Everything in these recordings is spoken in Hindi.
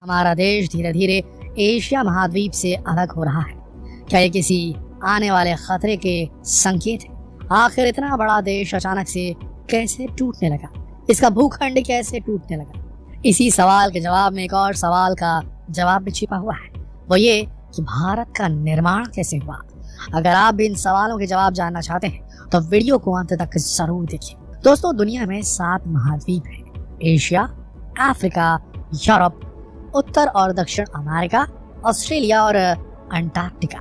हमारा देश धीरे धीरे एशिया महाद्वीप से अलग हो रहा है। क्या ये किसी आने वाले खतरे के संकेत है? आखिर इतना बड़ा देश अचानक से कैसे टूटने लगा? इसका भूखंड कैसे टूटने लगा? इसी सवाल के जवाब में एक और सवाल का जवाब भी छिपा हुआ है, वो ये कि भारत का निर्माण कैसे हुआ। अगर आप भी इन सवालों के जवाब जानना चाहते हैं तो वीडियो को अंत तक जरूर देखिए। दोस्तों, दुनिया में 7 महाद्वीप हैं: एशिया, अफ्रीका, यूरोप, उत्तर और दक्षिण अमेरिका, ऑस्ट्रेलिया और अंटार्कटिका।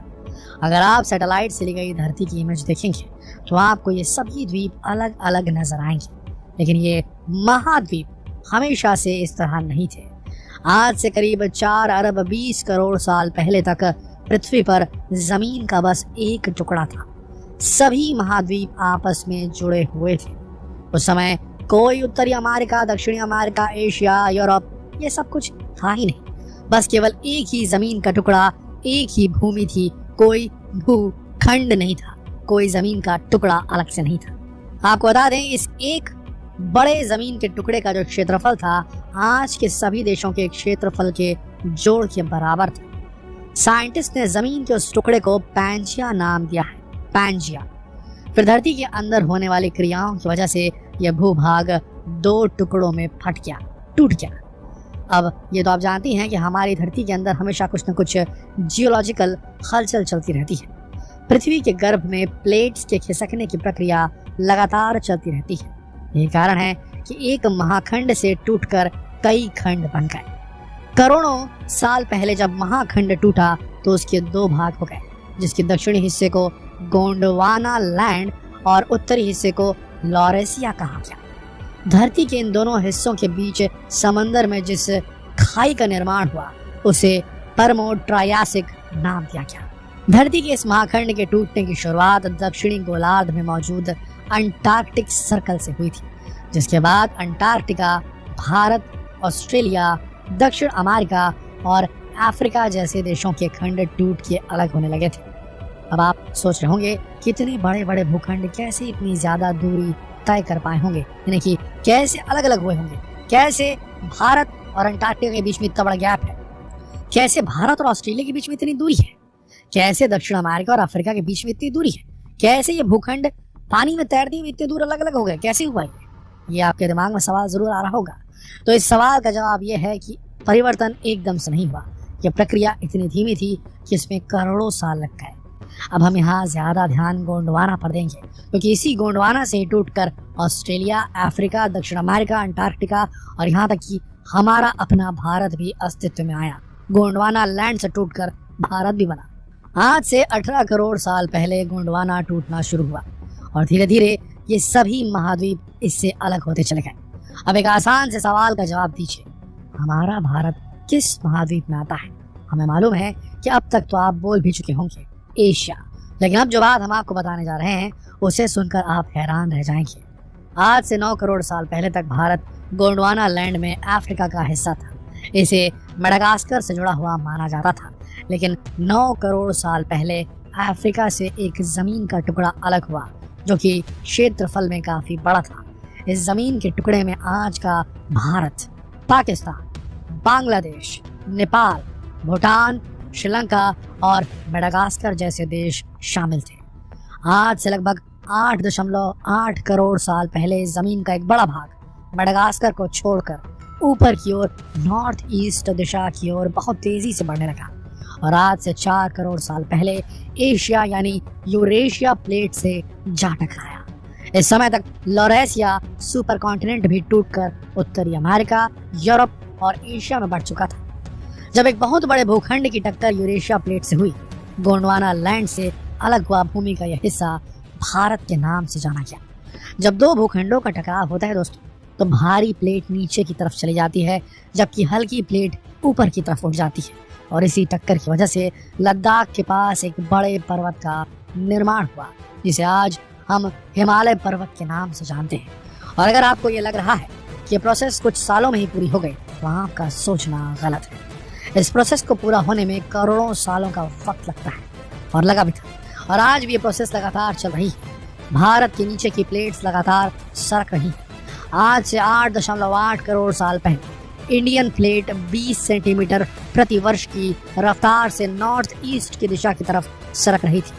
अगर आप सैटेलाइट से ली गई धरती की इमेज देखेंगे तो आपको ये सभी द्वीप अलग अलग नजर आएंगे, लेकिन ये महाद्वीप हमेशा से इस तरह नहीं थे। आज से करीब 4 अरब 20 करोड़ साल पहले तक पृथ्वी पर जमीन का बस एक टुकड़ा था। सभी महाद्वीप आपस में जुड़े हुए थे। उस समय कोई उत्तरी अमेरिका, दक्षिणी अमेरिका, एशिया, यूरोप ये सब कुछ था ही नहीं। बस केवल एक ही जमीन का टुकड़ा, एक ही भूमि थी। कोई भूखंड नहीं था, कोई जमीन का टुकड़ा अलग से नहीं था। आपको बता दें, इस एक बड़े जमीन के टुकड़े का जो क्षेत्रफल था आज के सभी देशों के क्षेत्रफल के जोड़ के बराबर था। साइंटिस्ट ने जमीन के उस टुकड़े को पैंजिया नाम दिया है, पैंजिया। फिर धरती के अंदर होने वाली क्रियाओं की वजह से यह भूभाग 2 टुकड़ों में फट गया, टूट गया। अब ये तो आप जानती हैं कि हमारी धरती के अंदर हमेशा कुछ न कुछ जियोलॉजिकल हलचल चलती रहती है। पृथ्वी के गर्भ में प्लेट्स के खिसकने की प्रक्रिया लगातार चलती रहती है। यही कारण है कि एक महाखंड से टूटकर कई खंड बन गए। करोड़ों साल पहले जब महाखंड टूटा तो उसके 2 भाग हो गए, जिसके दक्षिणी हिस्से को गोंडवाना लैंड और उत्तरी हिस्से को लॉरेसिया कहा गया। धरती के इन दोनों हिस्सों के बीच समंदर में जिस खाई का निर्माण हुआ उसे परमो ट्रायासिक नाम दिया गया। धरती के इस महाखंड के टूटने की शुरुआत दक्षिणी गोलार्ध में मौजूद अंटार्कटिक सर्कल से हुई थी, जिसके बाद अंटार्कटिका, भारत, ऑस्ट्रेलिया, दक्षिण अमेरिका और अफ्रीका जैसे देशों के खंड टूट के अलग होने लगे थे। अब आप सोच रहे होंगे कि इतने बड़े बड़े भूखंड कैसे इतनी ज्यादा दूरी तय कर पाए होंगे, यानी कि कैसे अलग अलग हुए होंगे, कैसे भारत और अंटार्कटिका के बीच में इतना बड़ा गैप है, कैसे भारत और ऑस्ट्रेलिया के बीच में इतनी दूरी है, कैसे दक्षिण अमेरिका और अफ्रीका के बीच में इतनी दूरी है, कैसे ये भूखंड पानी में तैरते हुए इतने दूर अलग अलग हो गए, कैसे हुआ ये आपके दिमाग में सवाल जरूर आ रहा होगा। तो इस सवाल का जवाब ये है कि परिवर्तन एकदम से नहीं हुआ। यह प्रक्रिया इतनी धीमी थी कि इसमें करोड़ों साल लग गए। अब हम यहाँ ज्यादा ध्यान गोंडवाना पर देंगे, क्योंकि इसी गोंडवाना से टूटकर ऑस्ट्रेलिया, अफ्रीका, दक्षिण अमेरिका, अंटार्कटिका और यहाँ तक कि हमारा अपना भारत भी अस्तित्व में आया। गोंडवाना लैंड से टूटकर भारत भी बना। आज से 18 करोड़ साल पहले गोंडवाना टूटना शुरू हुआ और धीरे धीरे ये सभी महाद्वीप इससे अलग होते चले गए। अब एक आसान से सवाल का जवाब दीजिए, हमारा भारत किस महाद्वीप में आता है? हमें मालूम है कि अब तक तो आप बोल भी चुके होंगे एशिया, लेकिन अब जो बात हम आपको बताने जा रहे हैं उसे सुनकर आप हैरान रह जाएंगे। आज से 9 करोड़ साल पहले तक भारत गोंडवाना लैंड में अफ्रीका का हिस्सा था। इसे मडागास्कर से जुड़ा हुआ माना जाता था, लेकिन 9 करोड़ साल पहले अफ्रीका से एक जमीन का टुकड़ा अलग हुआ जो कि क्षेत्रफल में काफी बड़ा था। इस जमीन के टुकड़े में आज का भारत, पाकिस्तान, बांग्लादेश, नेपाल, भूटान, श्रीलंका और मडागास्कर जैसे देश शामिल थे। आज से लगभग 8.8 करोड़ साल पहले इस जमीन का एक बड़ा भाग मडागास्कर को छोड़कर ऊपर की ओर नॉर्थ ईस्ट दिशा की ओर बहुत तेजी से बढ़ने लगा और आज से 4 करोड़ साल पहले एशिया यानी यूरेशिया प्लेट से जा टकराया। इस समय तक लॉरेसिया सुपर कॉन्टिनेंट भी टूटकर उत्तरी अमेरिका, यूरोप और एशिया में बढ़ चुका था। जब एक बहुत बड़े भूखंड की टक्कर यूरेशिया प्लेट से हुई, गोंडवाना लैंड से अलग हुआ भूमि का यह हिस्सा भारत के नाम से जाना गया। जब 2 भूखंडों का टकराव होता है दोस्तों, तो भारी प्लेट नीचे की तरफ चली जाती है जबकि हल्की प्लेट ऊपर की तरफ उठ जाती है और इसी टक्कर की वजह से लद्दाख के पास एक बड़े पर्वत का निर्माण हुआ जिसे आज हम हिमालय पर्वत के नाम से जानते हैं। और अगर आपको ये लग रहा है कि ये प्रोसेस कुछ सालों में ही पूरी हो गई तो आपका सोचना गलत है। इस प्रोसेस को पूरा होने में करोड़ों सालों का वक्त लगता है और लगा भी था और आज भी ये प्रोसेस लगातार चल रही है। भारत के नीचे की प्लेट्स लगातार सरक रही है। आज से 8.8 करोड़ साल पहले इंडियन प्लेट 20 सेंटीमीटर प्रति वर्ष की रफ्तार से नॉर्थ ईस्ट की दिशा की तरफ सरक रही थी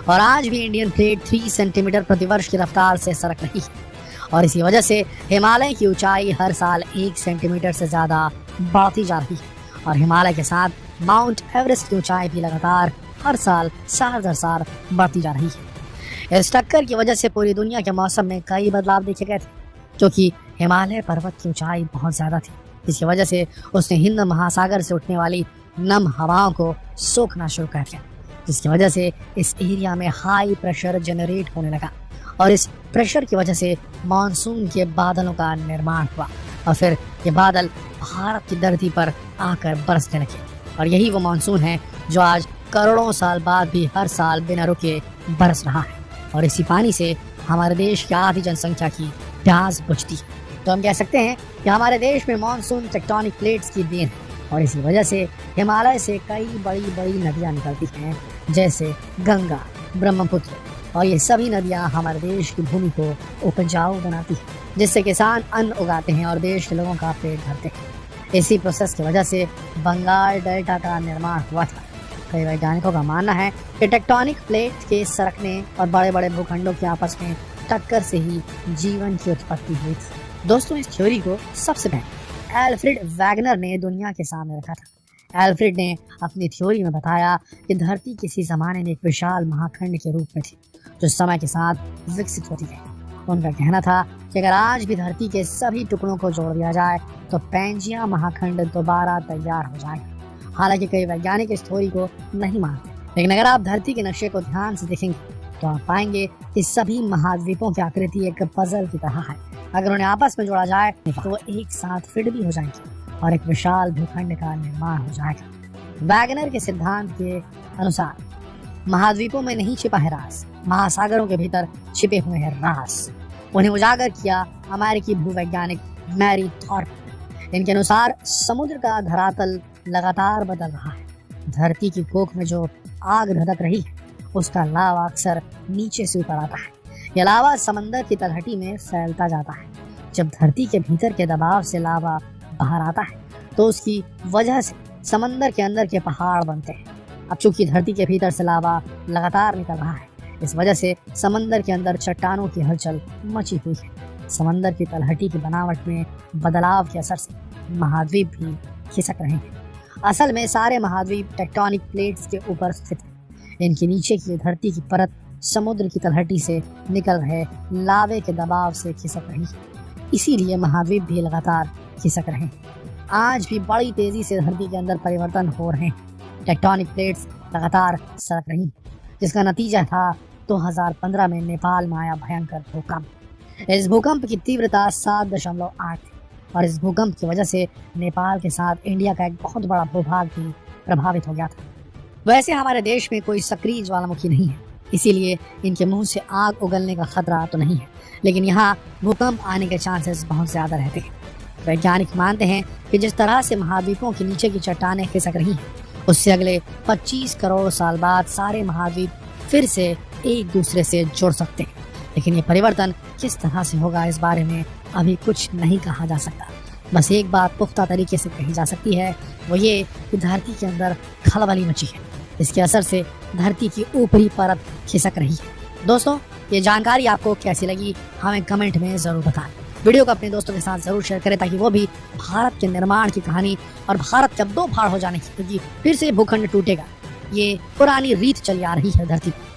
और आज भी इंडियन प्लेट 3 सेंटीमीटर प्रति वर्ष की रफ्तार से सरक रही है और इसी वजह से हिमालय की ऊंचाई हर साल 1 सेंटीमीटर से ज़्यादा बढ़ती जा रही है और हिमालय के साथ माउंट एवरेस्ट की ऊंचाई भी लगातार हर साल साल दर साल बढ़ती जा रही है। इस टक्कर की वजह से पूरी दुनिया के मौसम में कई बदलाव देखे गए थे क्योंकि हिमालय पर्वत की ऊंचाई बहुत ज़्यादा थी। इसकी वजह से उसने हिंद महासागर से उठने वाली नम हवाओं को सोखना शुरू कर दिया, जिसकी वजह से इस एरिया में हाई प्रेशर जनरेट होने लगा और इस प्रेशर की वजह से मानसून के बादलों का निर्माण हुआ और फिर ये बादल भारत की धरती पर आकर बरसने लगे और यही वो मानसून है जो आज करोड़ों साल बाद भी हर साल बिना रुके बरस रहा है और इसी पानी से हमारे देश की आधी जनसंख्या की प्यास बुझती है। तो हम कह सकते हैं कि हमारे देश में मानसून टेक्टोनिक प्लेट्स की देन है और इसी वजह से हिमालय से कई बड़ी बड़ी नदियाँ निकलती हैं जैसे गंगा, ब्रह्मपुत्र और ये सभी नदियाँ हमारे देश की भूमि को उपजाऊ बनाती हैं जिससे किसान अन्न उगाते हैं और देश के लोगों का पेट भरते हैं। इसी प्रोसेस की वजह से बंगाल डेल्टा का निर्माण हुआ था। कई वैज्ञानिकों का मानना है कि टेक्टोनिक प्लेट के सरकने और बड़े बड़े भूखंडों के आपस में टक्कर से ही जीवन की उत्पत्ति हुई थी। दोस्तों, इस थ्योरी को सबसे पहले एल्फ्रेड वैगनर ने दुनिया के सामने रखा था। एल्फ्रेड ने अपनी थ्योरी में बताया कि धरती किसी ज़माने में एक विशाल महाखंड के रूप में थी जो समय के साथ विकसित होती गई। उनका कहना था कि अगर आज भी धरती के सभी टुकड़ों को जोड़ दिया जाए तो पैंजिया महाखंड दोबारा तैयार हो जाएगा। हालांकि कई वैज्ञानिक इस थ्योरी को नहीं मानते, लेकिन अगर आप धरती के नक्शे को ध्यान से देखेंगे तो आप पाएंगे कि सभी महाद्वीपों की आकृति एक पजल की तरह है। अगर उन्हें आपस में जोड़ा जाए तो वो एक साथ फिट भी हो जाएंगे और एक विशाल भूखंड का निर्माण हो जाएगा। वैगनर के सिद्धांत के अनुसार महाद्वीपों में नहीं छिपा है राज, महासागरों के भीतर छिपे हुए हैं राज। उन्हें उजागर किया अमेरिकी भूवैज्ञानिक मैरी थॉर्प। इनके अनुसार समुद्र का धरातल लगातार बदल रहा है। धरती की कोख में जो आग धधक रही है उसका लावा अक्सर नीचे से ऊपर आता है। यह लावा समंदर की तलहटी में फैलता जाता है। जब धरती के भीतर के दबाव से लावा बाहर आता है तो उसकी वजह से समंदर के अंदर के पहाड़ बनते हैं। अब चूंकि धरती के भीतर से लावा लगातार निकल रहा है, इस वजह से समंदर के अंदर चट्टानों की हलचल मची हुई है। समंदर की तलहटी की बनावट में बदलाव के असर से महाद्वीप भी खिसक रहे हैं। असल में सारे महाद्वीप टेक्टोनिक प्लेट्स के ऊपर स्थित हैं। इनके नीचे की धरती की परत समुद्र की तलहटी से निकल रहे लावे के दबाव से खिसक रही है। इसीलिए महाद्वीप भी लगातार खिसक रहे हैं। आज भी बड़ी तेजी से धरती के अंदर परिवर्तन हो रहे हैं। टेक्टोनिक प्लेट्स लगातार सरक रही हैं, जिसका नतीजा था 2015 में नेपाल में आया भयंकर भूकंप। इस भूकंप की तीव्रता 7.8 थी और इस भूकंप की वजह से नेपाल के साथ इंडिया का एक बहुत बड़ा भूभाग भी प्रभावित हो गया था। वैसे हमारे देश में कोई सक्रिय ज्वालामुखी नहीं है, इसीलिए इनके मुंह से आग उगलने का खतरा तो नहीं है, लेकिन यहाँ भूकंप आने के चांसेस बहुत ज़्यादा रहते हैं। वैज्ञानिक मानते हैं कि जिस तरह से महाद्वीपों के नीचे की चट्टानें खिसक रही हैं, उससे अगले 25 करोड़ साल बाद सारे महाद्वीप फिर से एक दूसरे से जुड़ सकते हैं। लेकिन ये परिवर्तन किस तरह से होगा इस बारे में अभी कुछ नहीं कहा जा सकता। बस एक बात पुख्ता तरीके से कही जा सकती है, वो ये कि धरती के अंदर खलबली मची है। इसके असर से धरती की ऊपरी परत खिसक रही है। दोस्तों, ये जानकारी आपको कैसी लगी हमें कमेंट में ज़रूर बताएं। वीडियो को अपने दोस्तों के साथ ज़रूर शेयर करें ताकि वो भी भारत के निर्माण की कहानी और भारत का 2 भाग हो जाने की, क्योंकि फिर से भूखंड टूटेगा, ये पुरानी रीत चली आ रही है धरती पर।